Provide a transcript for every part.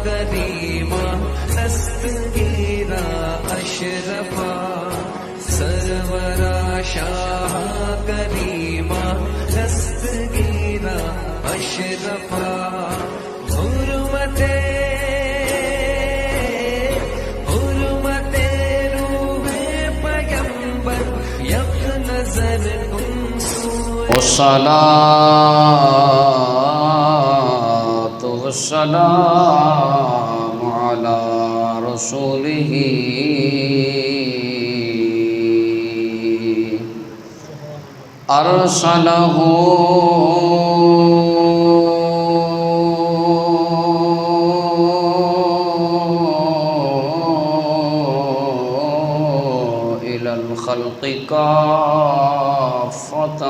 کریما دستگیرا اشرفا سرورا شاہ کریما دستگیرا اشرفا حرمت روح پیغمبر یک نظر تم والصلاة والسلام على رسوله أرسله إلى الخلق كافة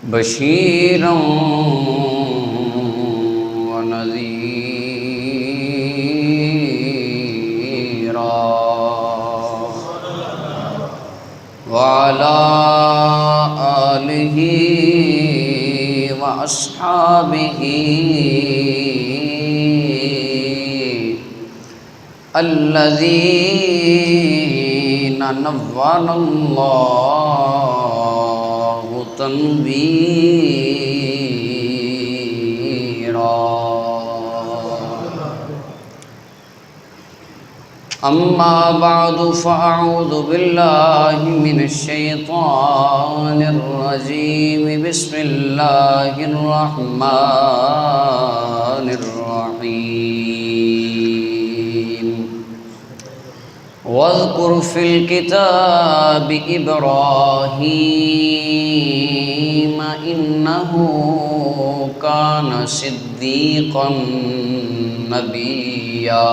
بشيرا ونذيرا وعلى آله وأصحابه الذين نور الله تنويرا أما بعد فأعوذ بالله من الشيطان الرجيم بسم الله الرحمن الرحيم واذكر في الكتاب إبراهيم إنه كان صديقا نبيا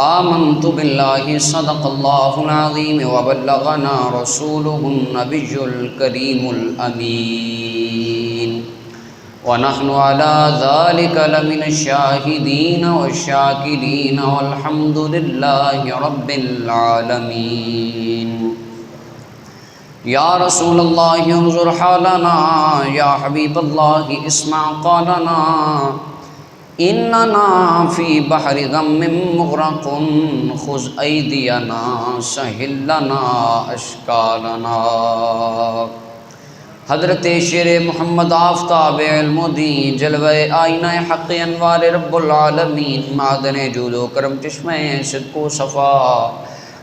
آمنت بالله صدق الله العظيم وبلغنا رسوله النبي الكريم الأمين ونحن على ذلك لمن الشاهدين والشاكرين والحمد لله رب العالمين يا رسول الله انظر حالنا يا حبيب الله اسمع قالنا إننا في بحر غم مغرق خذ أيدينا سهل لنا أشكالنا حضرت شیر محمد آفتاب علم و دین جلوہ آئینہ حق انوار رب العالمین معدن جود و کرم چشمہ صدق و صفا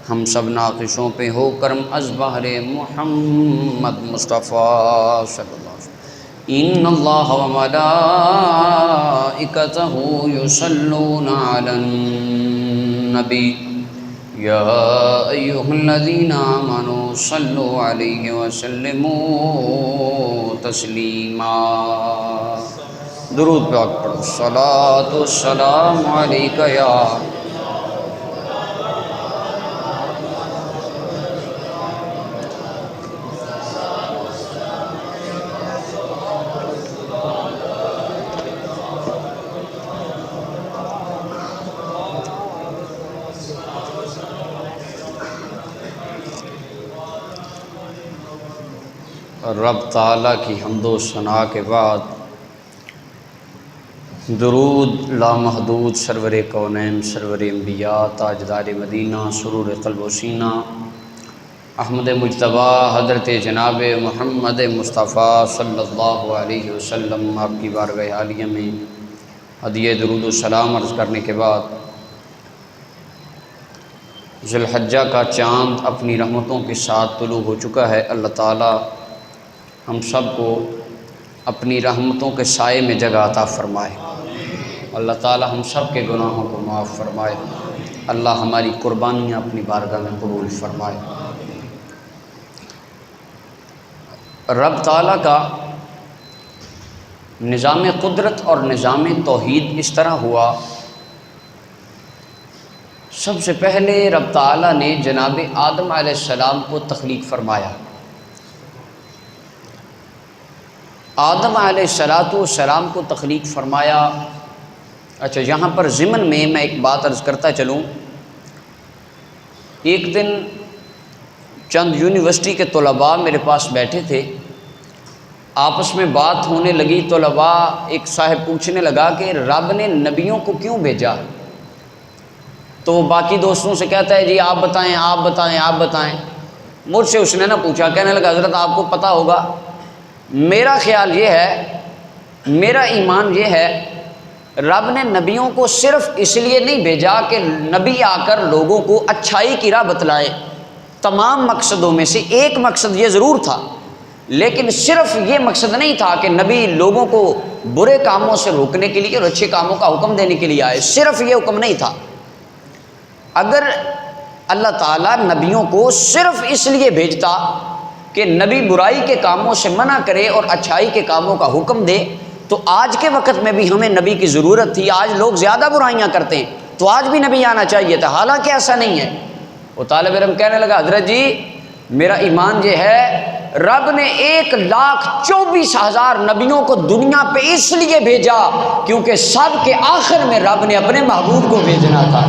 ہم سب ناقشوں پہ ہو کرم از بحر محمد مصطفیٰ صلی اللہ علیہ وسلم ان اللہ و ملائکتہ یصلون علی النبی یا ایہا الذین آمنوا صلوا علیہ وسلموا تسلیما درود پہ آگ پڑھو صلاۃ والسلام علیکہ یا رب تعالیٰ کی حمد و ثنا کے بعد درود لامحدود سرور کونین سرور انبیاء تاجدار مدینہ سرور قلب و سینہ احمد مجتبیٰ حضرت جناب محمد مصطفیٰ صلی اللہ علیہ وسلم آپ کی بارگاہ عالیہ میں ہدیہ درود و سلام عرض کرنے کے بعد ذی الحجہ کا چاند اپنی رحمتوں کے ساتھ طلوع ہو چکا ہے۔ اللہ تعالیٰ ہم سب کو اپنی رحمتوں کے سائے میں جگہ عطا فرمائے۔ اللہ تعالیٰ ہم سب کے گناہوں کو معاف فرمائے۔ اللہ ہماری قربانیاں اپنی بارگاہ میں قبول فرمائے۔ رب تعالیٰ کا نظام قدرت اور نظام توحید اس طرح ہوا، سب سے پہلے رب تعالیٰ نے جناب آدم علیہ السلام کو تخلیق فرمایا۔ آدم علیہ السلام کو تخلیق فرمایا۔ اچھا، یہاں پر ضمن میں ایک بات عرض کرتا چلوں۔ ایک دن چند یونیورسٹی کے طلباء میرے پاس بیٹھے تھے، آپس میں بات ہونے لگی، طلباء ایک صاحب پوچھنے لگا کہ رب نے نبیوں کو کیوں بھیجا؟ تو وہ باقی دوستوں سے کہتا ہے جی آپ بتائیں آپ بتائیں آپ بتائیں۔ مجھ سے اس نے نہ پوچھا، کہنے لگا حضرت آپ کو پتہ ہوگا، میرا خیال یہ ہے، میرا ایمان یہ ہے، رب نے نبیوں کو صرف اس لیے نہیں بھیجا کہ نبی آ کر لوگوں کو اچھائی کی راہ بتلائے، تمام مقصدوں میں سے ایک مقصد یہ ضرور تھا، لیکن صرف یہ مقصد نہیں تھا کہ نبی لوگوں کو برے کاموں سے روکنے کے لیے اور اچھے کاموں کا حکم دینے کے لیے آئے، صرف یہ حکم نہیں تھا۔ اگر اللہ تعالیٰ نبیوں کو صرف اس لیے بھیجتا کہ نبی برائی کے کاموں سے منع کرے اور اچھائی کے کاموں کا حکم دے تو آج کے وقت میں بھی ہمیں نبی کی ضرورت تھی۔ آج لوگ زیادہ برائیاں کرتے ہیں تو آج بھی نبی آنا چاہیے تھا، حالانکہ ایسا نہیں ہے۔ وہ طالب علم کہنے لگا حضرت جی میرا ایمان یہ ہے، رب نے 1,24,000 نبیوں کو دنیا پہ اس لیے بھیجا کیونکہ سب کے آخر میں رب نے اپنے محبوب کو بھیجنا تھا۔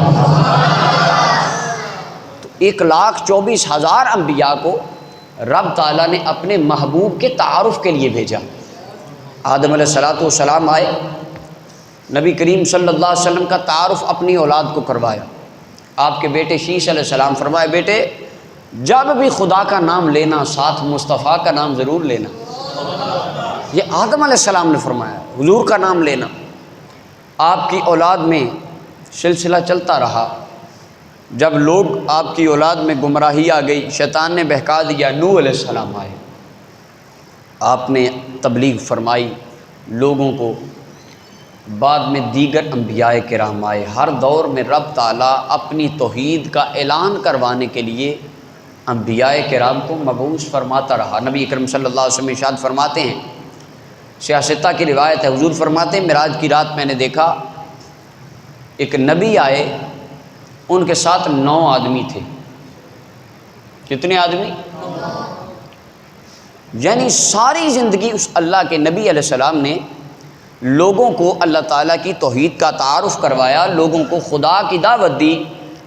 تو 1,24,000 انبیاء کو رب تعالیٰ نے اپنے محبوب کے تعارف کے لیے بھیجا۔ آدم علیہ السلام آئے، نبی کریم صلی اللہ علیہ وسلم کا تعارف اپنی اولاد کو کروایا۔ آپ کے بیٹے شیش علیہ السلام فرمائے بیٹے جب بھی خدا کا نام لینا ساتھ مصطفیٰ کا نام ضرور لینا۔ یہ آدم علیہ السلام نے فرمایا، حضور کا نام لینا۔ آپ کی اولاد میں سلسلہ چلتا رہا، جب لوگ آپ کی اولاد میں گمراہی آ گئی، شیطان نے بہکا دیا، نوح علیہ السلام آئے، آپ نے تبلیغ فرمائی لوگوں کو، بعد میں دیگر انبیاء کرام آئے۔ ہر دور میں رب تعالیٰ اپنی توحید کا اعلان کروانے کے لیے انبیاء کرام کو مبعوث فرماتا رہا۔ نبی اکرم صلی اللہ علیہ وسلم ارشاد فرماتے ہیں، سیاستہ کی روایت ہے، حضور فرماتے ہیں معراج کی رات میں نے دیکھا ایک نبی آئے، ان کے ساتھ 9 آدمی تھے۔ کتنے آدمی؟ یعنی ساری زندگی اس اللہ کے نبی علیہ السلام نے لوگوں کو اللہ تعالیٰ کی توحید کا تعارف کروایا، لوگوں کو خدا کی دعوت دی،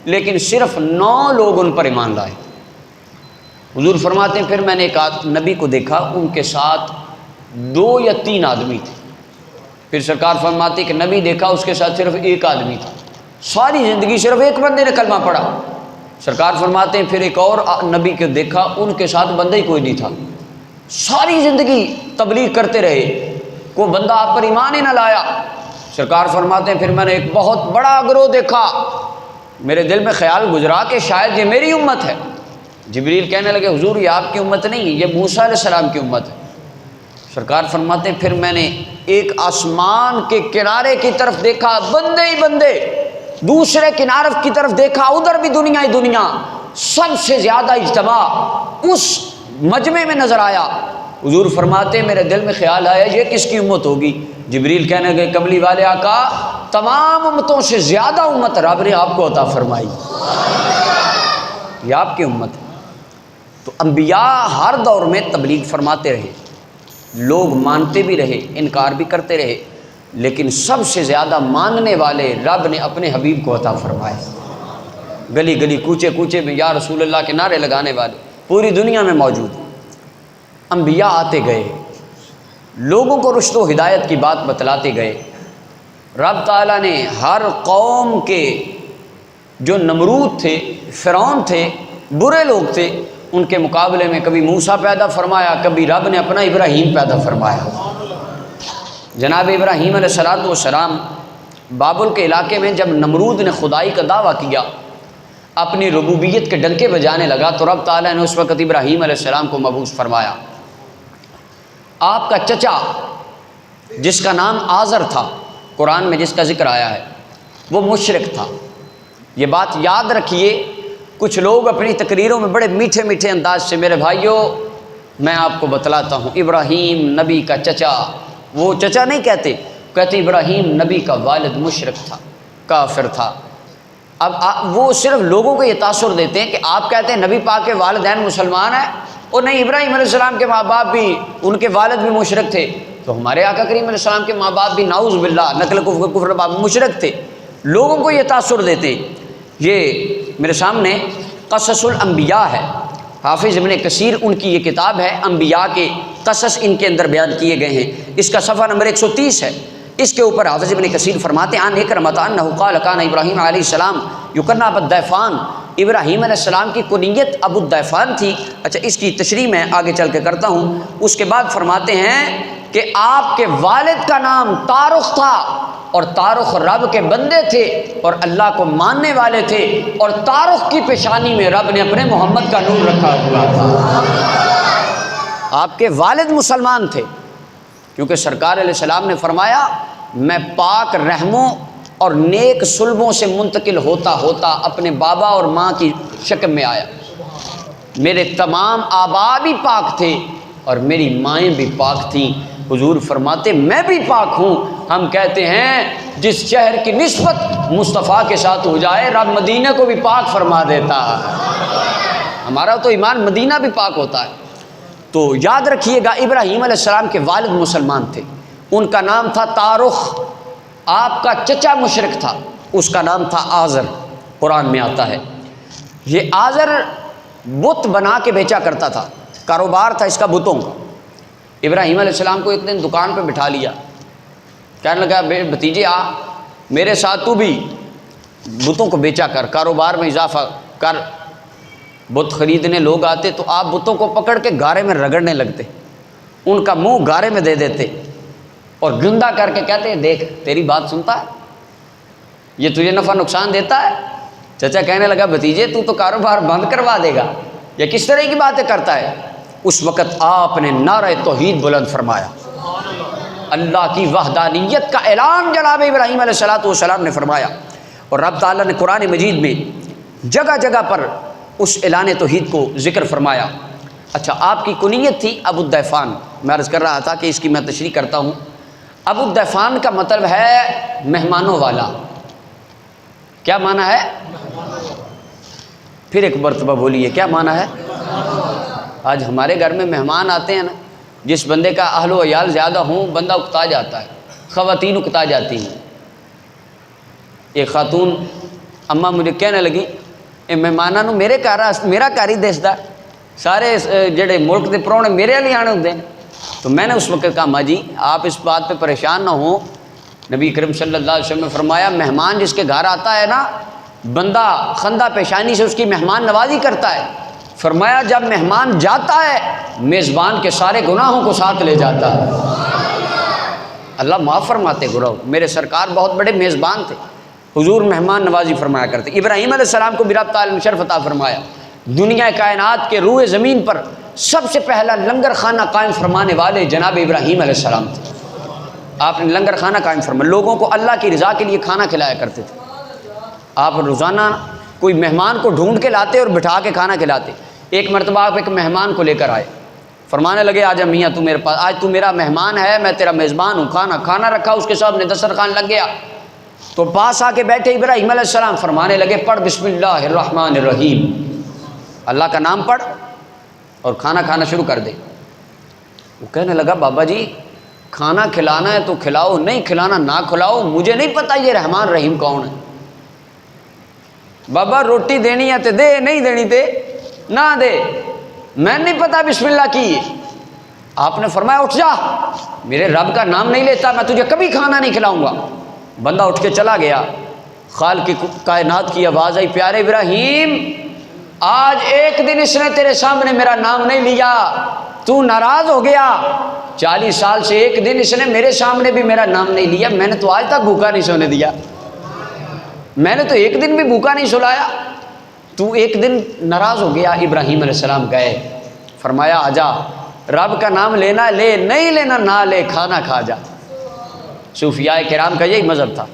لیکن صرف 9 لوگ ان پر ایمان لائے۔ حضور فرماتے ہیں پھر میں نے ایک نبی کو دیکھا، ان کے ساتھ 2 یا 3 آدمی تھے۔ پھر سرکار فرماتے کہ نبی دیکھا، اس کے ساتھ صرف 1 آدمی تھا۔ ساری زندگی صرف ایک بندے نے کلمہ پڑھا۔ سرکار فرماتے ہیں پھر ایک اور نبی کو دیکھا، ان کے ساتھ بندہ ہی کوئی نہیں تھا۔ ساری زندگی تبلیغ کرتے رہے، کوئی بندہ آپ پر ایمان ہی نہ لایا۔ سرکار فرماتے ہیں پھر میں نے ایک بہت بڑا گروہ دیکھا، میرے دل میں خیال گزرا کہ شاید یہ میری امت ہے۔ جبریل کہنے لگے حضور یہ آپ کی امت نہیں ہے، یہ موسیٰ علیہ السلام کی امت ہے۔ سرکار فرماتے ہیں پھر میں نے ایک آسمان کے کنارے کی طرف دیکھا، بندے ہی بندے، دوسرے کنارے کی طرف دیکھا، ادھر بھی دنیا ہی دنیا، سب سے زیادہ اجتماع اس مجمع میں نظر آیا۔ حضور فرماتے ہیں میرے دل میں خیال آیا یہ کس کی امت ہوگی؟ جبریل کہنے لگے کملی والے آقا تمام امتوں سے زیادہ امت رب نے آپ کو عطا فرمائی، یہ آپ کی امت ہے۔ تو انبیاء ہر دور میں تبلیغ فرماتے رہے، لوگ مانتے بھی رہے، انکار بھی کرتے رہے، لیکن سب سے زیادہ ماننے والے رب نے اپنے حبیب کو عطا فرمائے۔ گلی گلی کوچے کوچے میں یا رسول اللہ کے نعرے لگانے والے پوری دنیا میں موجود۔ انبیاء آتے گئے، لوگوں کو رشد و ہدایت کی بات بتلاتے گئے۔ رب تعالیٰ نے ہر قوم کے جو نمرود تھے، فرعون تھے، برے لوگ تھے، ان کے مقابلے میں کبھی موسیٰ پیدا فرمایا، کبھی رب نے اپنا ابراہیم پیدا فرمایا۔ جناب ابراہیم علیہ السلام بابل کے علاقے میں جب نمرود نے خدائی کا دعویٰ کیا، اپنی ربوبیت کے ڈنکے بجانے لگا، تو رب تعالیٰ نے اس وقت ابراہیم علیہ السلام کو مبعوث فرمایا۔ آپ کا چچا جس کا نام آزر تھا، قرآن میں جس کا ذکر آیا ہے، وہ مشرک تھا۔ یہ بات یاد رکھیے، کچھ لوگ اپنی تقریروں میں بڑے میٹھے میٹھے انداز سے، میرے بھائیوں میں آپ کو بتلاتا ہوں، ابراہیم نبی کا چچا، وہ چچا نہیں کہتے ابراہیم نبی کا والد مشرک تھا، کافر تھا۔ اب وہ صرف لوگوں کو یہ تاثر دیتے ہیں کہ آپ کہتے ہیں نبی پاک کے والدین مسلمان ہیں، اور نہیں ابراہیم علیہ السلام کے ماں باپ بھی، ان کے والد بھی مشرک تھے، تو ہمارے آقا کریم علیہ السلام کے ماں باپ بھی نعوذ باللہ نقل کفر باب مشرک تھے۔ لوگوں کو یہ تاثر دیتے۔ یہ میرے سامنے قصص الانبیاء ہے، حافظ ابن کثیر ان کی یہ کتاب ہے، انبیاء کے قصص ان کے اندر بیان کیے گئے ہیں۔ اس کا صفحہ نمبر 130 ہے۔ اس کے اوپر حافظ ابن کثیر فرماتے ہیں عن اکرمۃ انہ قال کان ابراہیم علیہ السلام یکنیٰ ابا الضیفان، ابراہیم علیہ السلام کی کنیت ابو الضیفان تھی۔ اچھا، اس کی تشریح میں آگے چل کے کرتا ہوں۔ اس کے بعد فرماتے ہیں کہ آپ کے والد کا نام تارخ تھا، اور تارخ رب کے بندے تھے اور اللہ کو ماننے والے تھے، اور تارخ کی پیشانی میں رب نے اپنے محمد کا نور رکھا ہوا تھا۔ آپ کے والد مسلمان تھے، کیونکہ سرکار علیہ السلام نے فرمایا میں پاک رحموں اور نیک سلبوں سے منتقل ہوتا ہوتا اپنے بابا اور ماں کی شکل میں آیا۔ میرے تمام آبا بھی پاک تھے اور میری مائیں بھی پاک تھیں۔ حضور فرماتے میں بھی پاک ہوں۔ ہم کہتے ہیں جس شہر کی نسبت مصطفیٰ کے ساتھ ہو جائے رب مدینہ کو بھی پاک فرما دیتا ہے۔ ہمارا تو ایمان مدینہ بھی پاک ہوتا ہے۔ تو یاد رکھیے گا ابراہیم علیہ السلام کے والد مسلمان تھے، ان کا نام تھا تارخ۔ آپ کا چچا مشرک تھا، اس کا نام تھا آزر، قرآن میں آتا ہے۔ یہ آزر بت بنا کے بیچا کرتا تھا، کاروبار تھا اس کا بتوں کا۔ ابراہیم علیہ السلام کو ایک دن دکان پہ بٹھا لیا، کہنے لگا بھتیجے آ میرے ساتھ تو بھی بتوں کو بیچا کر، کاروبار میں اضافہ کر۔ بت خریدنے لوگ آتے تو آپ بتوں کو پکڑ کے گارے میں رگڑنے لگتے، ان کا منہ گارے میں دے دیتے اور گندا کر کے کہتے دیکھ تیری بات سنتا ہے، یہ تجھے نفع نقصان دیتا ہے۔ چچا کہنے لگا بھتیجے تو کاروبار بند کروا دے گا، یہ کس طرح کی باتیں کرتا ہے؟ اس وقت آپ نے نعرہ توحید بلند فرمایا، اللہ کی وحدانیت کا اعلان جناب ابراہیم علیہ السلام نے فرمایا، اور رب تعالیٰ نے قرآن مجید میں جگہ جگہ پر اس اعلان توحید کو ذکر فرمایا۔ اچھا، آپ کی کنیت تھی ابو الضیفان۔ میں عرض کر رہا تھا کہ اس کی میں تشریح کرتا ہوں۔ ابو الضیفان کا مطلب ہے مہمانوں والا۔ کیا معنی ہے؟ پھر ایک مرتبہ بولیے، کیا معنی ہے؟ آج ہمارے گھر میں مہمان آتے ہیں نا، جس بندے کا اہل و عیال زیادہ ہوں بندہ اکتا جاتا ہے، خواتین اکتا جاتی ہیں۔ ایک خاتون اماں مجھے کہنے لگی اے مہماناں نوں میرے گھر میرا گھر ہی دسدا، سارے جڑے ملک دے پرونے میرے لیے آنے ہوندے ہیں۔ تو میں نے اس وقت کہا ماں جی آپ اس بات پہ پریشان نہ ہوں، نبی کریم صلی اللہ علیہ وسلم نے فرمایا مہمان جس کے گھر آتا ہے نا، بندہ خندہ پیشانی سے اس کی مہمان نوازی کرتا ہے۔ فرمایا جب مہمان جاتا ہے میزبان کے سارے گناہوں کو ساتھ لے جاتا ہے۔ اللہ معاف فرماتے گناہ۔ میرے سرکار بہت بڑے میزبان تھے، حضور مہمان نوازی فرمایا کرتے۔ ابراہیم علیہ السلام کو بھی رب تعالیٰ نے شرف عطا فرمایا، دنیا کائنات کے روئے زمین پر سب سے پہلا لنگر خانہ قائم فرمانے والے جناب ابراہیم علیہ السلام تھے۔ آپ نے لنگر خانہ قائم فرمایا، لوگوں کو اللہ کی رضا کے لیے کھانا کھلایا کرتے تھے۔ آپ روزانہ کوئی مہمان کو ڈھونڈ کے لاتے اور بٹھا کے کھانا کھلاتے۔ ایک مرتبہ آپ ایک مہمان کو لے کر آئے، فرمانے لگے آجا میاں تو میرے پاس، آج تو میرا مہمان ہے، میں تیرا میزبان ہوں۔ کھانا رکھا اس کے سامنے، دسترخوان لگ گیا تو پاس آ کے بیٹھے ابراہیم علیہ السلام، فرمانے لگے پڑھ بسم اللہ الرحمن الرحیم، اللہ کا نام پڑھ اور کھانا کھانا شروع کر دے۔ وہ کہنے لگا بابا جی کھانا کھلانا ہے تو کھلاؤ، نہیں کھلانا نہ کھلاؤ، مجھے نہیں پتہ یہ رحمان رحیم کون ہے۔ بابا روٹی دینی ہے تو دے، نہیں دینی تے نہ دے، میں نہیں پتا بسم اللہ کی۔ آپ نے فرمایا اٹھ جا، میرے رب کا نام نہیں لیتا میں تجھے کبھی کھانا نہیں کھلاؤں گا۔ بندہ اٹھ کے چلا گیا۔ خالق کی کائنات کی آواز آئی پیارے ابراہیم آج ایک دن اس نے تیرے سامنے میرا نام نہیں لیا، تو ناراض ہو گیا۔ 40 سال سے ایک دن اس نے میرے سامنے بھی میرا نام نہیں لیا، میں نے تو آج تک بھوکا نہیں سونے دیا، میں نے تو ایک دن بھی بھوکا نہیں سلایا، تو ایک دن ناراض ہو گیا۔ ابراہیم علیہ السلام گئے، فرمایا آجا، رب کا نام لینا لے، نہیں لینا نہ لے، کھانا کھا جا۔ صوفیاء کرام کا یہی مذہب تھا۔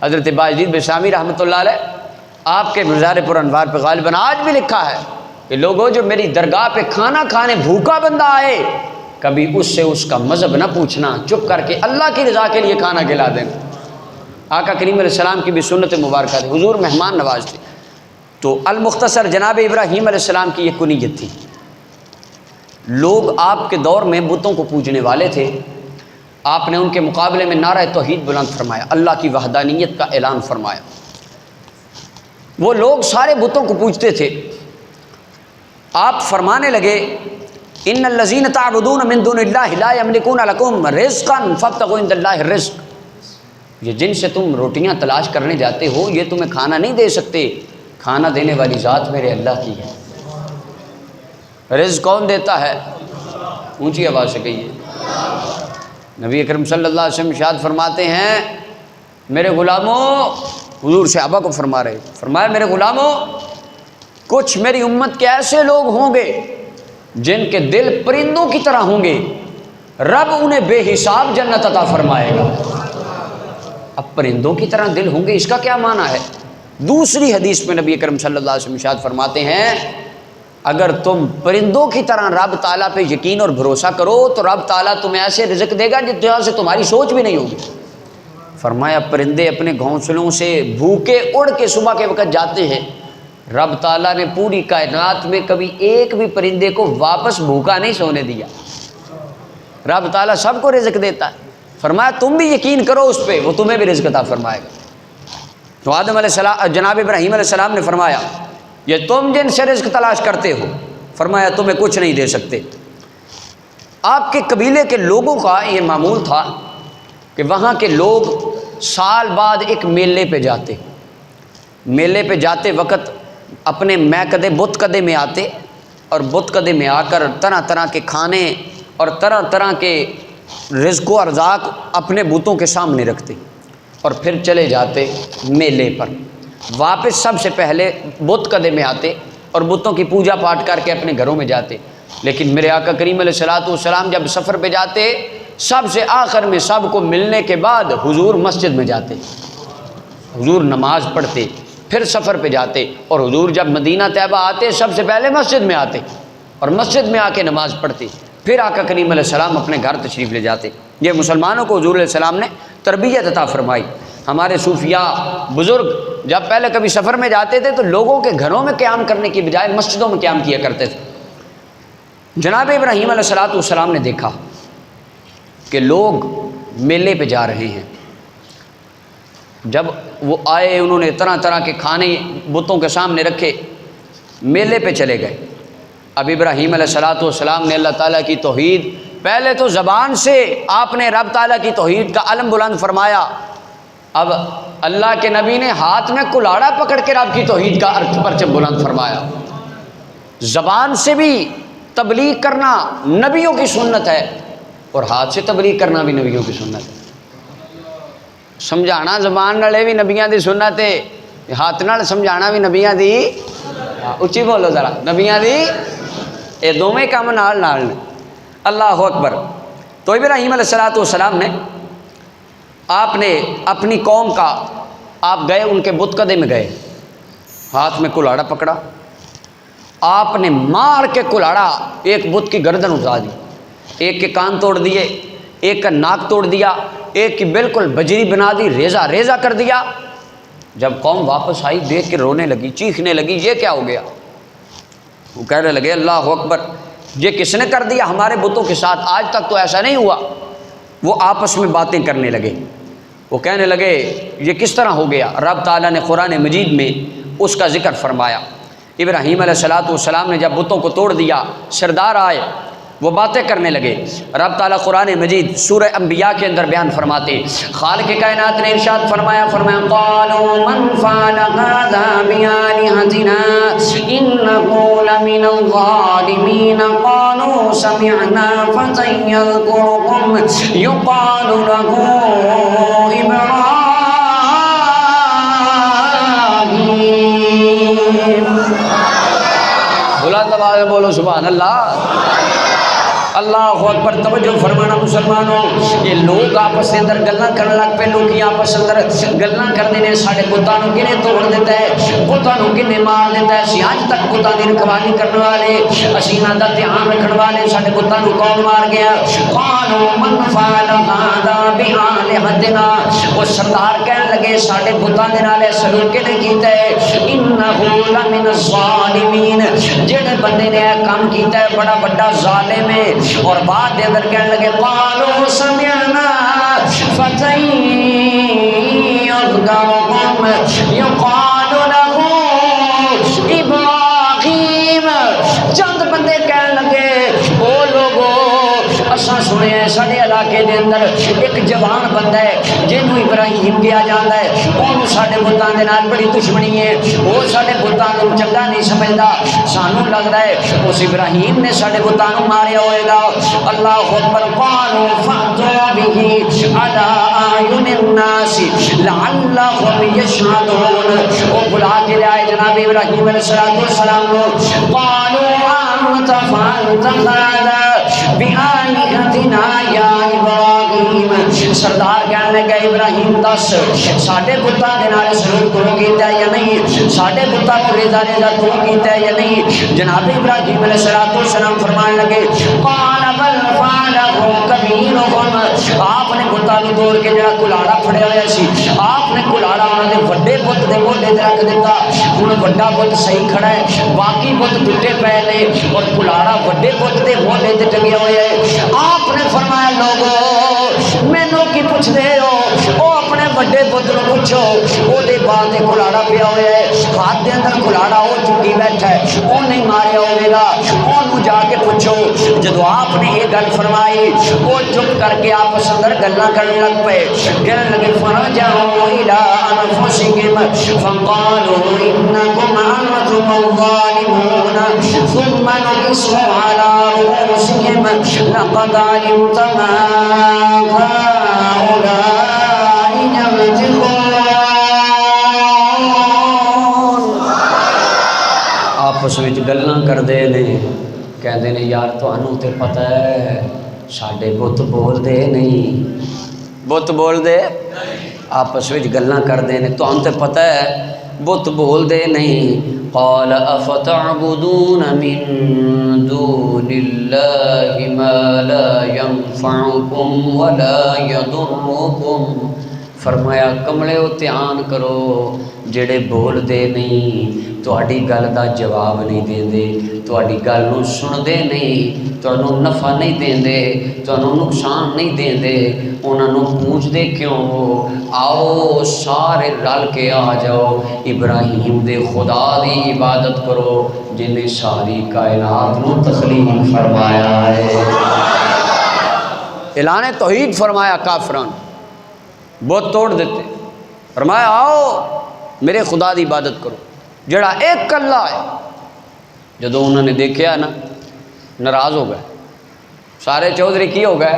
حضرت باجدید بسامی رحمۃ اللہ علیہ آپ کے مزار پر انوار پہ غالباً آج بھی لکھا ہے کہ لوگوں جو میری درگاہ پہ کھانا کھانے بھوکا بندہ آئے، کبھی اس سے اس کا مذہب نہ پوچھنا، چپ کر کے اللہ کی رضا کے لیے کھانا کھلا دینا۔ آقا کریم علیہ السلام کی بھی سنت مبارکہ تھی، حضور مہمان نواز تھے۔ تو المختصر جناب ابراہیم علیہ السلام کی یہ کنیت تھی۔ لوگ آپ کے دور میں بتوں کو پوجنے والے تھے، آپ نے ان کے مقابلے میں نعرہ توحید بلند فرمایا، اللہ کی وحدانیت کا اعلان فرمایا۔ وہ لوگ سارے بتوں کو پوجتے تھے۔ آپ فرمانے لگے ان الذین تعبدون من دون اللہ لا یملکون لکم رزقا فابتغوا عند اللہ الرزق، یہ جن سے تم روٹیاں تلاش کرنے جاتے ہو یہ تمہیں کھانا نہیں دے سکتے، کھانا دینے والی ذات میرے اللہ کی ہے۔ رزق کون دیتا ہے؟ اونچی آواز سے کہیے۔ نبی اکرم صلی اللہ علیہ وسلم ارشاد فرماتے ہیں میرے غلاموں، حضور صحابہ کو فرما رہے، فرمایا میرے غلاموں، کچھ میری امت کے ایسے لوگ ہوں گے جن کے دل پرندوں کی طرح ہوں گے، رب انہیں بے حساب جنت عطا فرمائے گا۔ اب پرندوں کی طرح دل ہوں گے، اس کا کیا معنی ہے؟ دوسری حدیث میں نبی اکرم صلی اللہ علیہ وسلم ارشاد فرماتے ہیں اگر تم پرندوں کی طرح رب تعالیٰ پہ یقین اور بھروسہ کرو تو رب تعالیٰ تمہیں ایسے رزق دے گا جہاں سے تمہاری سوچ بھی نہیں ہوگی۔ فرمایا پرندے اپنے گھونسلوں سے بھوکے اڑ کے صبح کے وقت جاتے ہیں، رب تعالیٰ نے پوری کائنات میں کبھی ایک بھی پرندے کو واپس بھوکا نہیں سونے دیا۔ رب تعالیٰ سب کو رزق دیتا ہے، فرمایا تم بھی یقین کرو اس پہ، وہ تمہیں بھی رزق عطا فرمائے گا۔ تو آدم علیہ السلام، جناب ابراہیم علیہ السلام نے فرمایا یہ تم جن سے رزق تلاش کرتے ہو، فرمایا تمہیں کچھ نہیں دے سکتے۔ آپ کے قبیلے کے لوگوں کا یہ معمول تھا کہ وہاں کے لوگ سال بعد ایک میلے پہ جاتے، میلے پہ جاتے وقت اپنے میکدے بت کدے میں آتے اور بت کدے میں آ کر طرح طرح کے کھانے اور طرح طرح کے رزق و ارزاق اپنے بتوں کے سامنے رکھتے اور پھر چلے جاتے میلے پر۔ واپس سب سے پہلے بت کدے میں آتے اور بتوں کی پوجا پاٹ کر کے اپنے گھروں میں جاتے، لیکن میرے آقا کریم علیہ الصلوۃ والسلام جب سفر پہ جاتے سب سے آخر میں سب کو ملنے کے بعد حضور مسجد میں جاتے، حضور نماز پڑھتے، پھر سفر پہ جاتے، اور حضور جب مدینہ طیبہ آتے سب سے پہلے مسجد میں آتے اور مسجد میں آ کے نماز پڑھتے، پھر آقا کریم علیہ السلام اپنے گھر تشریف لے جاتے۔ یہ مسلمانوں کو حضور علیہ السلام نے تربیت عطا فرمائی۔ ہمارے صوفیاء بزرگ جب پہلے کبھی سفر میں جاتے تھے تو لوگوں کے گھروں میں قیام کرنے کی بجائے مسجدوں میں قیام کیا کرتے تھے۔ جناب ابراہیم علیہ الصلوۃ والسلام نے دیکھا کہ لوگ میلے پہ جا رہے ہیں، جب وہ آئے انہوں نے طرح طرح کے کھانے بتوں کے سامنے رکھے، میلے پہ چلے گئے۔ اب ابراہیم علیہ الصلوۃ والسلام نے اللہ تعالیٰ کی توحید، پہلے تو زبان سے آپ نے رب تعالیٰ کی توحید کا علم بلند فرمایا، اب اللہ کے نبی نے ہاتھ میں کلاڑا پکڑ کے رب کی توحید کا پرچم بلند فرمایا۔ زبان سے بھی تبلیغ کرنا نبیوں کی سنت ہے اور ہاتھ سے تبلیغ کرنا بھی نبیوں کی سنت ہے۔ سمجھانا زبان نالے بھی نبیاں دی سنت ہے، ہاتھ نال سمجھانا بھی نبیاں دی، اچھی بولو ذرا، نبیاں دی یہ دونوں کام نال نال نے۔ اللہ اکبر۔ تو ابراہیم علیہ الصلوۃ والسلام نے آپ نے اپنی قوم کا، آپ گئے ان کے بت کدے میں گئے، ہاتھ میں کلاڑا پکڑا، آپ نے مار کے کلاڑا ایک بت کی گردن اٹھا دی، ایک کے کان توڑ دیے، ایک کا ناک توڑ دیا، ایک کی بالکل بجری بنا دی، ریزہ ریزہ کر دیا۔ جب قوم واپس آئی دیکھ کے رونے لگی، چیخنے لگی یہ کیا ہو گیا؟ وہ کہنے لگے اللہ اکبر، یہ کس نے کر دیا ہمارے بتوں کے ساتھ؟ آج تک تو ایسا نہیں ہوا۔ وہ آپس میں باتیں کرنے لگے، وہ کہنے لگے یہ کس طرح ہو گیا؟ رب تعالیٰ نے قرآن مجید میں اس کا ذکر فرمایا۔ ابراہیم علیہ الصلوۃ والسلام نے جب بتوں کو توڑ دیا، سردار آئے، وہ باتیں کرنے لگے۔ رب تعالیٰ قرآن مجید سورہ انبیاء کے اندر بیان فرماتے، خالق کائنات نے ارشاد فرمایا قالوا من فعل هذا بآلهتنا إنه لمن الظالمين قالوا سمعنا فتى يذكرهم يقال له إبراهيم۔ بلند آواز میں بولو سبحان اللہ۔ اللہ اکبر، توجہ فرمانا مسلمانوں، یہ لوگ آپس کے اندر گلاں کرنے لگ پے، لوگ آپس اندر گلاں کرتے ہیں ساڈے بتاں نوں کنے توڑ دیتا ہے، بتاں نوں کنے مار دیتا ہے، اسی اج تک بتاں دی رکھوالی کرنے والے، اسی انہاں دا دھیان رکھنے والے، ساڈے بتاں نوں کون مار گیا؟ قالوا من فعل هذا بآلهتنا، وہ سردار کہنے لگے ساڈے بتاں دے نال سلوک کنے کیتا ہے؟ انه لمن الظالمین، جڑے بندے نے یہ کام کیتا ہے بڑا بڑا ظالم ہے۔ اور بعد دے اندر کہنے لگے قالوا سمعنا فتى يذكرهم يقال له ابراہیم۔ چند بندے کہنے لگے او سنیا سارے علاقے دے اندر ایک جوان بندہ ہے جنوں ابراہیم کہا جاتا ہے، انہوں سارے بتاں دے نال بڑی دشمنی ہے، وہ سارے بتاں نوں چنگا نہیں سمجھدا، سانوں لگدا ہے اس ابراہیم نے سارے بتاں نوں ماریا ہوئے گا۔ اللہ اکبر، قالوا فأتوا به على أعين الناس لعلهم يشهدون، وہ بلا کے لائے جناب ابراہیم علیہ السلام کو، قالوا أنت فعلت هذا بآلهتنا یا ابراہیم، سردار کہنے لگا ابراہیم دس ساڈے بتاں دے نال سلوک تو کیتا ہے یا نہیں، ساڈے بتاں کو رضا تو کیتا ہے یا نہیں؟ جناب ابراہیم علیہ السلام فرمانے لگے، قال بل فعله كبيرهم، آپ نے بتاں نوں توڑ کے جڑا کلاڑا پھڑیا ہوا سی، آپ نے کلاڑا انہاں دے وڈے بت دے موڈے تے رکھ دیتا، ہن وڈا بت صحیح کھڑا ہے، باقی بت ٹوٹے پے نے اور کلاڑا وڈے بت دے موڈے تے ٹنگیا ہوا ہے۔ آپ نے فرمایا لوگو مینوں کی پوچھ دے ہو، او اپنے وڈے بت نوں پوچھو، او دے بعد تے کلاڑا پیا ہوا ہے، ہاتھ دے اندر کلاڑا او چکی بیٹھا ہے، او نہیں ماریا ہوے گا، اونوں جا کے پوچھو۔ جدو آپ نے یہ گل فرمائی وہ چپ کر کے آپس اندر گلاں کرنے لگ پے، کہنے لگے فرجعوا الى انفسهم فقالوا انکم انتم الظالمون ثم نكسوا على رؤوسهم لقد علمت ما هؤلاء يبتغون۔ آپس وچ گلاں کردے نے، کہندے نے یار تانوں تے پتہ ہے ساڈے بت بول دے نہیں، بت بول دے آپس وچ گلاں کردے نے، تانوں تے پتہ ہے بت بول دے نہیں۔ قال افتعبدون من دون اللہ ما لا ينفعكم ولا يضركم، فرمایا کملے ہو دھیان کرو جڑے بول دے نہیں، تہاڈی گل دا جواب نہیں دیندے، تہاڈی گل نوں سندے نہیں، تانوں نفع نہیں دیندے، تانوں نقصان نہیں دیندے، انہاں نوں پوچھدے کیوں ہو؟ آؤ سارے رل کے آ جاؤ ابراہیم دے خدا دی عبادت کرو جن نے ساری کائنات نوں تخلیق فرمایا ہے۔ اعلان توحید فرمایا کافران، بت توڑ دیتے، فرمایا آؤ میرے خدا دی عبادت کرو جڑا ایک اللہ ہے۔ جدو انہوں نے دیکھیا نا ناراض ہو گئے، سارے چودھری کی ہو گئے؟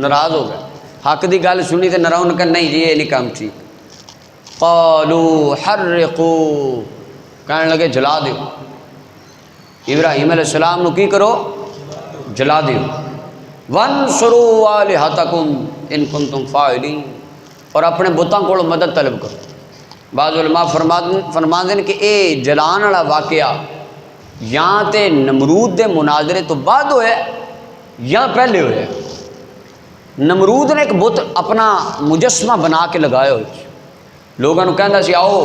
ناراض ہو گئے، حق دی گل سنی تے ناراض کہ نہیں جی یہ نہیں کام ٹھیک۔ قالوا حرقوا، کہنے لگے جلا دیو، ابراہیم علیہ السلام نو کی کرو؟ جلا دیو۔ وانصروا آلہتکم ان کنتم فاعلین، اور اپنے بتاں کو مدد طلب کرو۔ بعض علماء فرماندے ہیں کہ اے جلان والا واقعہ یا تے نمرود دے مناظرے تو بعد ہوئے یا پہلے ہوئے۔ نمرود نے ایک بت اپنا مجسمہ بنا کے لگائے ہوئے، لوگوں نے کہنا سی آؤ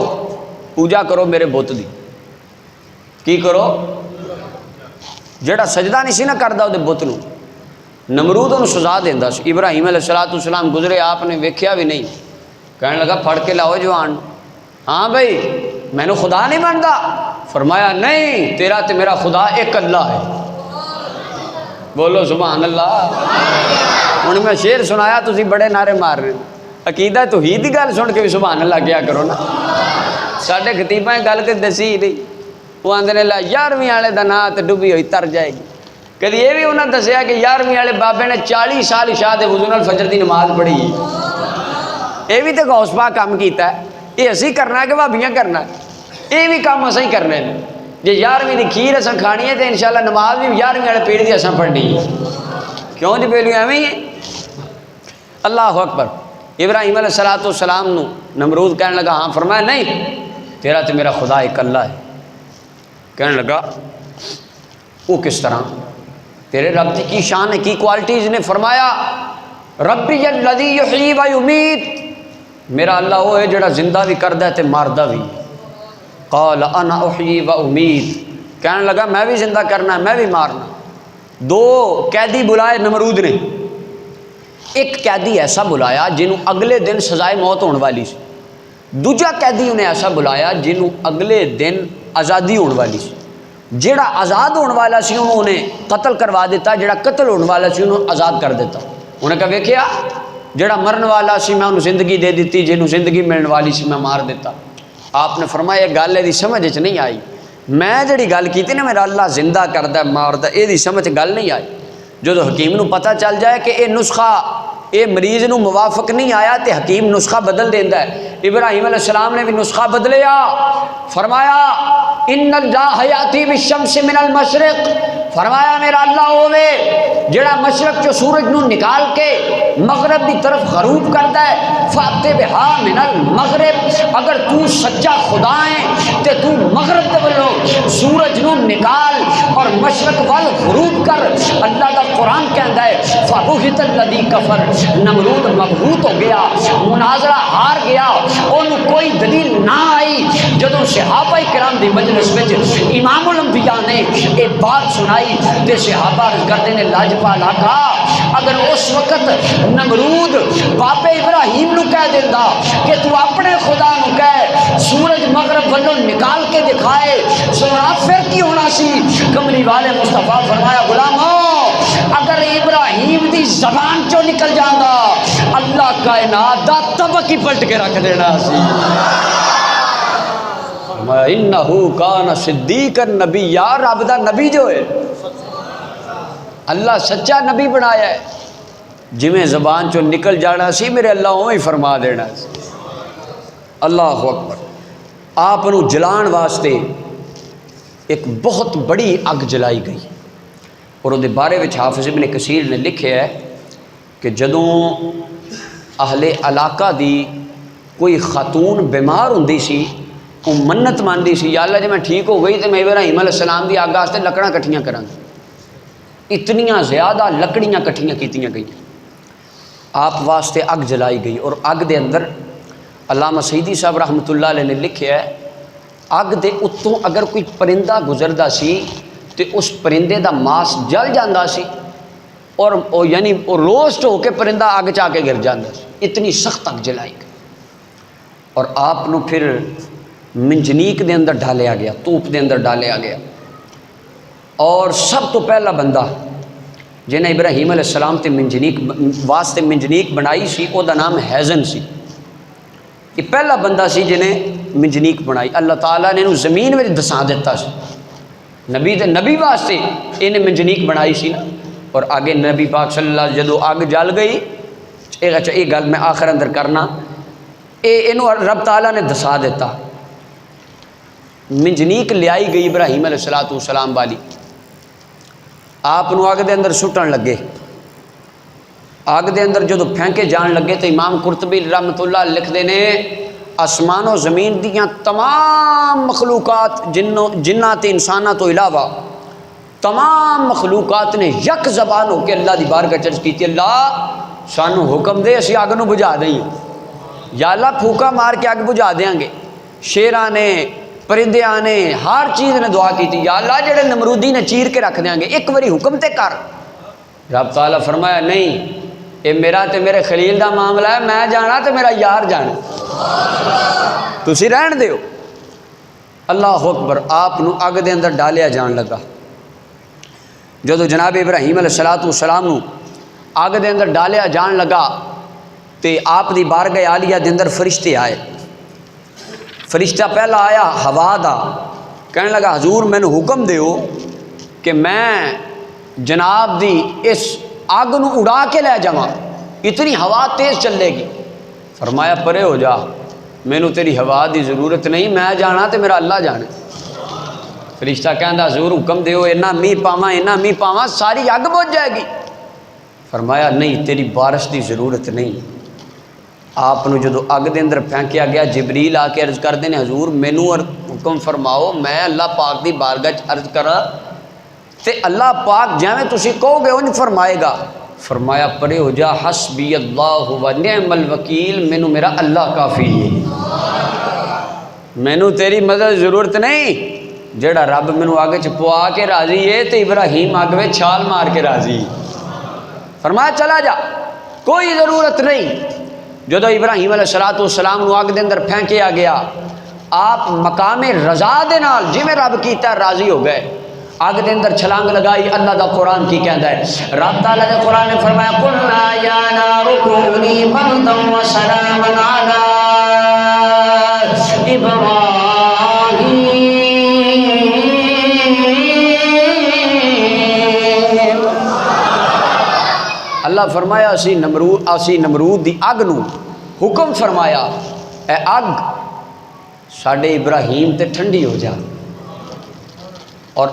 پوجا کرو میرے بت دی، کی کرو؟ جڑا سجدہ نہیں سی نہ کردا او دے بت نو، نمرود انہوں سزا دیندا سی۔ ابراہیم علیہ السلام گزرے، آپ نے ویکھیا بھی نہیں، کہنے لگا پھڑ کے لاؤ جوان، ہاں بھائی میں نے خدا نہیں مانتا؟ فرمایا نہیں، تیرا تے میرا خدا ایک اللہ ہے۔ بولو سبحان اللہ۔ انہوں میں شعر سنایا تسی بڑے نعرے مار رہے ہیں، عقیدہ توحید دی گل سن کے بھی سبحان اللہ کیا کرو نا۔ ساڈے خطیباں گل تے دسی نہیں، وہ آندے نے لا 11ویں والے دا نام تے ڈبی ہوئی تر جائے گی۔ کدی یہ بھی انہوں نے دسیا کہ 11ویں والے بابے نے 40 سال عشاء دے وضو نال فجر دی نماز پڑھی، یہ بھی تو غوث پاک کام کیتا ہے۔ یہ اسی کرنا ہے کہ بھابیاں کرنا ہے؟ یہ بھی کام اصل ہی کرنے ہیں۔ جی 11ویں کی کھیر اصل کھانی ہے تو انشاءاللہ نماز بھی 11ویں والے پیڑ کی اصل پڑھنی ہے، کیوں جی پہلو ایویں ہی ہے۔ اللہ اکبر۔ ابراہیم علیہ السلام نو نمرود کہنے لگا، ہاں، فرمایا نہیں تیرا تو میرا خدا ایک اللہ ہے۔ کہنے لگا وہ کس طرح؟ تیرے رب کی شان ہے، کی کوالٹیز نے؟ فرمایا ربی الذی یحیی و یمیت، میرا اللہ وہ ہے جڑا زندہ بھی کردہ ہے تے ماردہ بھی۔ قال انا احیی و امیت، کہنے لگا میں بھی زندہ کرنا ہے میں بھی مارنا۔ دو قیدی بلائے نمرود نے، ایک قیدی ایسا بلایا جنہوں اگلے دن سزائے موت ہونے والی سی، دوجا قیدی انہیں ایسا بلایا جنہوں اگلے دن آزادی ہونے والی سی۔ جڑا آزاد ہونے والا سی انہوں نے قتل کروا دیتا، جڑا قتل ہونے والا سی انہوں آزاد کر دیتا۔ انہیں کہا ویکھیا جڑا مرن والا سی میں انہوں زندگی دے دیتی، جنہوں زندگی ملنے والی سی میں مار دیتا۔ آپ نے فرمایا یہ گل یہ سمجھ نہیں آئی، میں جڑی گل کی نا میرا اللہ زندہ کردہ ماردہ، یہ سمجھ گل نہیں آئی۔ جو حکیم نو پتہ چل جائے کہ یہ نسخہ یہ مریض نو موافق نہیں آیا تو حکیم نسخہ بدل دینا ہے۔ ابراہیم علیہ السلام نے بھی نسخہ بدلیا، فرمایا ان اللہ یاتی بالشمس من المشرق، فرمایا میرا اللہ ہوے جڑا مشرق چو سورج نو نکال کے مغرب دی طرف غروب کرتا ہے، فاتے بہا من المغرب، اگر تو سچا خدا ہے تے تو مغرب دے ولو سورج نو نکال اور مشرق وال غروب کر۔ اللہ دا قرآن کہندا ہے فبہت الذی کفر، نمرود مبہوت ہو گیا، مناظرہ ہار گیا، انہوں کوئی دلیل نہ آئی۔ جدوں صحابہ کرام دی مجلس وچ امام الانبیاء نے ایک بات سنائی تے صحابہ عرض کرتے نے لاجپال آقا اگر اس وقت نمرود باپ ابراہیم نو کہہ دیندا کہ تو اپنے خدا نو کہہ سورج مغرب والوں نکال کے دکھائے سونا پھر کی ہونا سی؟ کملی والے مصطفیٰ فرمایا غلاموں اگر ابراہیم دی زبان چو نکل جاندا اللہ کائنات دا طبق ہی پلٹ کے رکھ دینا سی۔ انہو کان صدیق النبی، یا رب دا نبی جو ہے اللہ سچا نبی بنایا ہے، جویں زبان چو نکل جانا سی میرے اللہ ہی فرما دینا سی۔ اللہ اکبر۔ آپ نو جلان واسطے ایک بہت بڑی اگ جلائی گئی، اور وہ بارے وچ حافظ ابن کثیر نے لکھے ہے کہ جدوں اہل علاقہ دی کوئی خاتون بیمار ہوندی سی وہ منت ماندی سی یا اللہ جی میں ٹھیک ہو گئی تو میں ابراہیم علیہ السلام دی اگ واسطے لکڑاں کٹھیاں کراں گی۔ اتنیاں زیادہ لکڑیاں کٹھیاں کیتیاں گئی، آپ واسطے اگ جلائی گئی، اور اگ دے اندر علامہ سیدی صاحب رحمۃ اللہ علیہ نے لکھیا ہے اگ دے اتوں اگر کوئی پرندہ گزردا سی تو اس پرندے دا ماس جل جاندا سی، اور یعنی وہ روسٹ ہو کے پرندہ اگ چا کے گر جاندا سی، اتنی سخت اگ جلائی گئی۔ اور آپ نو پھر منجنیک دے اندر ڈالیا گیا، توپ دے اندر ڈالیا گیا، اور سب تو پہلا بندہ جنہیں ابراہیم علیہ السلام تے منجنیک واسطے منجنیک بنائی سی او دا نام حیزن سی۔ یہ پہلا بندہ سی جنہیں منجنیک بنائی، اللہ تعالیٰ نے انہوں زمین میں دسا دیتا سی، نبی واسطے انہیں منجنیک بنائی سی نا۔ اور آگے نبی پاک صلی اللہ علیہ وسلم جدو آگ جل گئی، یہ گل میں آخر اندر کرنا، انہوں رب تعالیٰ نے دسا دیتا۔ منجنیک لیائی گئی ابراہیم علیہ السلام والی، آپ نو آگ دے اندر سٹن لگے، آگ دے اندر جدو پھینکے جان لگے تو امام قرطبی رحمۃ اللہ لکھ دینے آسمان و زمین دیاں تمام مخلوقات جنات انسانات تو علاوہ تمام مخلوقات نے یک زبان ہو کے اللہ دی بارگاہ چرچ کی تھی، اللہ سانو حکم دے اسی آگ نو بجھا دیں، یا اللہ پھوکا مار کے آگ بجھا دیاں گے۔ شیراں نے پرندیاں نے ہر چیز نے دعا کی تھی، یا اللہ جڑے نمرودی نے چیر کے رکھ دیاں گے ایک باری حکم تے کر۔ رب تعالیٰ فرمایا نہیں، یہ میرا تے میرے خلیل دا معاملہ ہے، میں جانا تے میرا یار جانا، تسی رہن دیو۔ اللہ اکبر۔ آپ نو اگ دے اندر ڈالیا جان لگا، جدو جناب ابراہیم علیہ السلام نو اگ دے اندر ڈالیا جان لگا تے آپ دی بارگاہ عالیہ دے اندر فرشتے آئے۔ فرشتہ پہلا آیا ہوا دا، کہنے لگا حضور میں نے حکم دیو کہ میں جناب دی اس آگ نو اڑا کے لے جاواں، اتنی ہوا تیز چلے گی۔ فرمایا پرے ہو جا، میں نو تیری ہوا دی ضرورت نہیں، میں جانا تے میرا اللہ جانے۔ فرشتہ کہندا حضور حکم دیو اینا میہ پاواں ساری اگ بجھ جائے گی۔ فرمایا نہیں، تیری بارش دی ضرورت نہیں۔ آپ نو جدو اگ دے اندر پھینکیا گیا، جبریل آ کے عرض کردے نے حضور مینوں حکم فرماؤ میں اللہ پاک دی بارگاہ عرض کراں تے اللہ پاک جویں تسی کہو گے انج فرمائے گا۔ فرمایا پرے ہو جا، حسبی اللہ و نعم الوکیل، مینوں میرا اللہ کافی ہے، مینوں تیری مدد ضرورت نہیں۔ جڑا رب مینوں اگ چ پوا کے راضی ہے تے ابراہیم اگ وچ چھال مار کے راضی۔ فرمایا چلا جا، کوئی ضرورت نہیں۔ جدو ابراہیم علیہ السلام نو اگ دے اندر پھینکیا گیا، آپ مقام رضا دے نال جویں رب کیتا راضی ہو گئے، اگ دے اندر چھلانگ لگائی۔ اللہ دا قرآن کی کہندا ہے، رب تعالیٰ نے قرآن میں فرمایا قُلْنَا يَا نَارُ كُونِي بَرْدًا وَسَلَامًا عَلَىٰ إِبْرَاهِيمَ۔ اللہ فرمایا اسی نمرود دی اگ نو حکم فرمایا، اے اگ ساڈے ابراہیم تے ٹھنڈی ہو جا۔ اور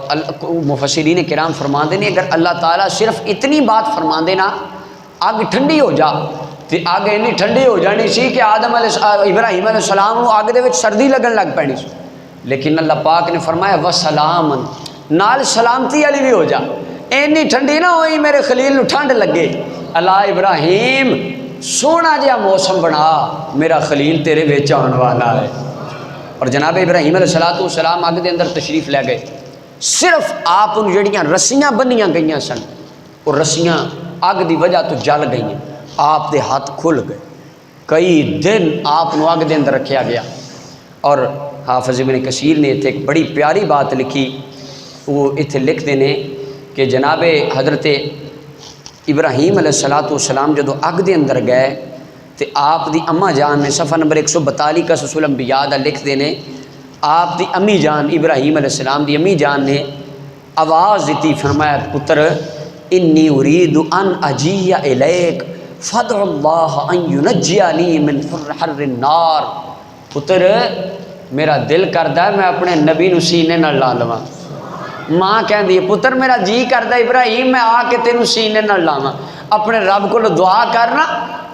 مفسرین کرام فرماندے نے اگر اللہ تعالیٰ صرف اتنی بات فرماندے نا اگ ٹھنڈی ہو جا تو اگ اینی ٹھنڈی ہو جانی سی کہ ابراہیم علیہ السلام نو اگ دے وچ سردی لگن لگ پینی سی، لیکن اللہ پاک نے فرمایا وسلامن، نال سلامتی والی بھی ہو جا، اینی ٹھنڈی نہ ہوئی میرے خلیل نو ٹھنڈ لگے۔ اللہ ابراہیم سونا جہا موسم بنا، میرا خلیل تیرے وچ آن والا ہے۔ اور جناب ابراہیم علیہ السلام اگ دے اندر تشریف لے گئے، صرف آپ ان جڑیاں رسیاں بنیاں گئیاں سن، اور رسیاں اگ دی وجہ تو جل گئیں، آپ دے ہاتھ کھل گئے، کئی دن آپ نو اگ دے اندر رکھیا گیا۔ اور حافظ ابن کثیر نے اتنے ایک بڑی پیاری بات لکھی، وہ اتنے لکھ دینے کہ جناب حضرت ابراہیم علیہ السلام جدو اگ دے اندر گئے تو آپ دی اماں جان نے صفحہ نمبر 142 کا قصص الانبیاء دا لکھ دینے، آپ دی امی جان ابراہیم علیہ السلام دی امی جان نے آواز دیتی، فرمایا پتر انی ارید ان اجی الیک فادع اللہ ان ینجینی من حر النار۔ پتر میرا دل کردا ہے میں اپنے نبی نو سینے نال لا لواں۔ ماں کہندی ہے پتر میرا جی کردا ابراہیم میں آ کے تینوں سینے نال لاواں، اپنے رب کو دعا کرنا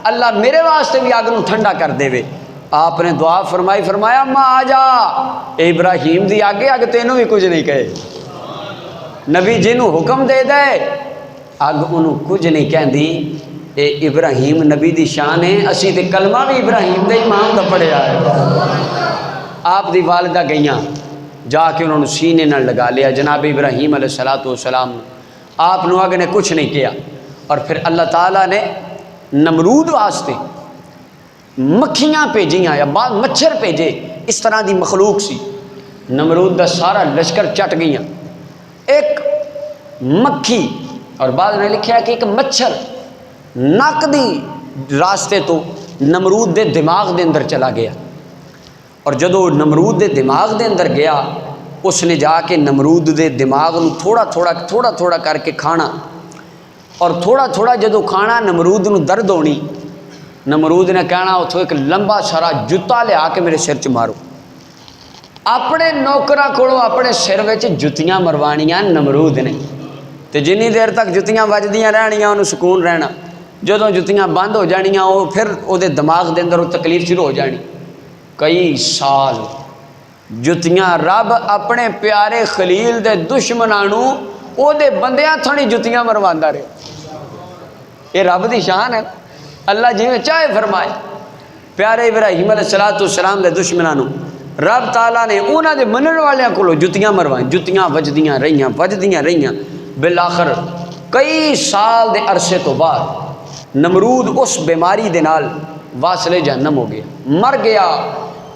اللہ میرے واسطے بھی اگ نو ٹھنڈا کر دے وے۔ آپ نے دعا فرمائی، فرمایا ماں آ جا، اے ابراہیم دی آگے اگ تینوں بھی کچھ نہیں کہے، نبی جنوں حکم دے دے اگ انہوں کچھ نہیں کہندی۔ اے ابراہیم نبی دی شان ہے، اسی تے کلمہ بھی ابراہیم دے امام دا پڑھیا ہے۔ آپ دی والدہ گئیاں، جا کے انہوں نے سینے نال لگا لیا جناب ابراہیم علیہ السلام، آپ نو اگ نے کچھ نہیں کیا۔ اور پھر اللہ تعالیٰ نے نمرود واسطے مکھیاں بھیجیاں یا بعض مچھر بھیجے، اس طرح دی مخلوق سی، نمرود دا سارا لشکر چٹ گئیاں۔ ایک مکھی اور بعض نے لکھا کہ ایک مچھر نک دی راستے تو نمرود دے دماغ دے اندر چلا گیا، اور جدو نمرود دے دماغ دے اندر گیا اس نے جا کے نمرود دے دماغ نو تھوڑا تھوڑا کر کے کھانا، اور تھوڑا تھوڑا جدو کھانا نمرود نو درد ہونی، نمرود نے کہنا اتھوں ایک لمبا سارا جتا لیا کے میرے سر چ مارو۔ اپنے نوکراں کولوں اپنے سر وچ جتیاں مروانیاں نمرود نے، تے جنی دیر تک جتیاں وجدیاں رہنیاں انہوں سکون رہنا، جدوں جتیاں بند ہو جانیاں وہ پھر او دے دماغ دے اندر وہ تکلیف شروع ہو جانی۔ کئی سال جتیاں رب اپنے پیارے خلیل دے دشمنانوں او دے بندیاں تھوڑی جتیاں مرواندا رہے۔ یہ رب دی شان ہے، اللہ جی میں چاہے فرمائے۔ پیارے ابراہیم علیہ السلام دے دشمنانوں رب تعالیٰ نے انہاں دے منن والیاں کولوں جتیاں مروائیں، جتیاں وجدیاں رہیاں، بالآخر کئی سال دے عرصے تو بعد نمرود اس بیماری دے نال واصل جہنم ہو گیا، مر گیا۔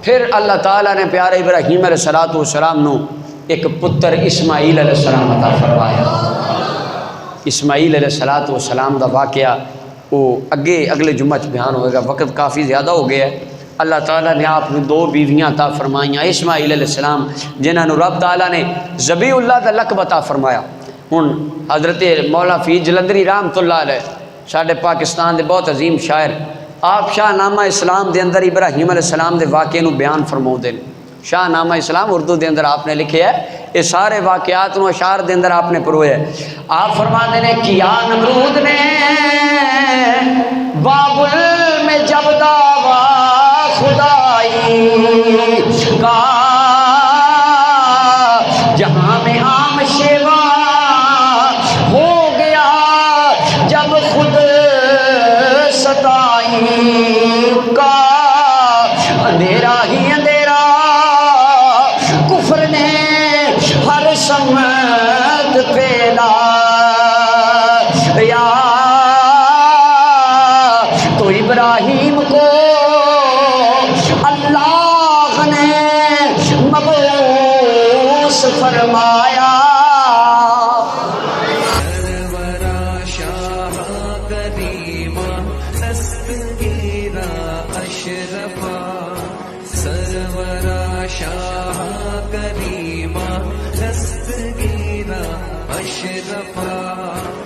پھر اللہ تعالیٰ نے پیارے ابراہیم علیہ السلام نو ایک پتر اسماعیل علیہ السلام عطا فرمایا۔ اسماعیل علیہ السلام دا واقعہ وہ اگلے جمعہ بیان ہوئے گا، وقت کافی زیادہ ہو گیا ہے۔ اللہ تعالیٰ نے آپ نے 2 بیویاں عطا فرمائیاں، اسماعیل علیہ السلام جنہاں نو رب تعالیٰ نے ذبیح اللہ دا لقب عطا فرمایا۔ ہن حضرت مولا فیض جلندری رحمۃ اللہ علیہ ساڈے پاکستان دے بہت عظیم شاعر، آپ شاہ نامہ اسلام دے اندر ابراہیم علیہ السلام دے واقعے نو بیان فرماؤ دے۔ شاہ نامہ اسلام اردو دے اندر آپ نے لکھے ہے، یہ سارے واقعات نو اشعار دے اندر آپ نے پروئے ہے۔ آپ فرماتے ہیں کیا نمرود نے بابل میں جب دعویٰ خدائی کا، جہاں میں عام شیوا ہو گیا جب خود ستائی کا، اندھیرا ہی اندھیرا کفر نے ہر سمت پھیلا، یا تو ابراہیم کو اللہ نے دستگیرا اشرفا سرورا شاہ کریما دستگیرا اشرفا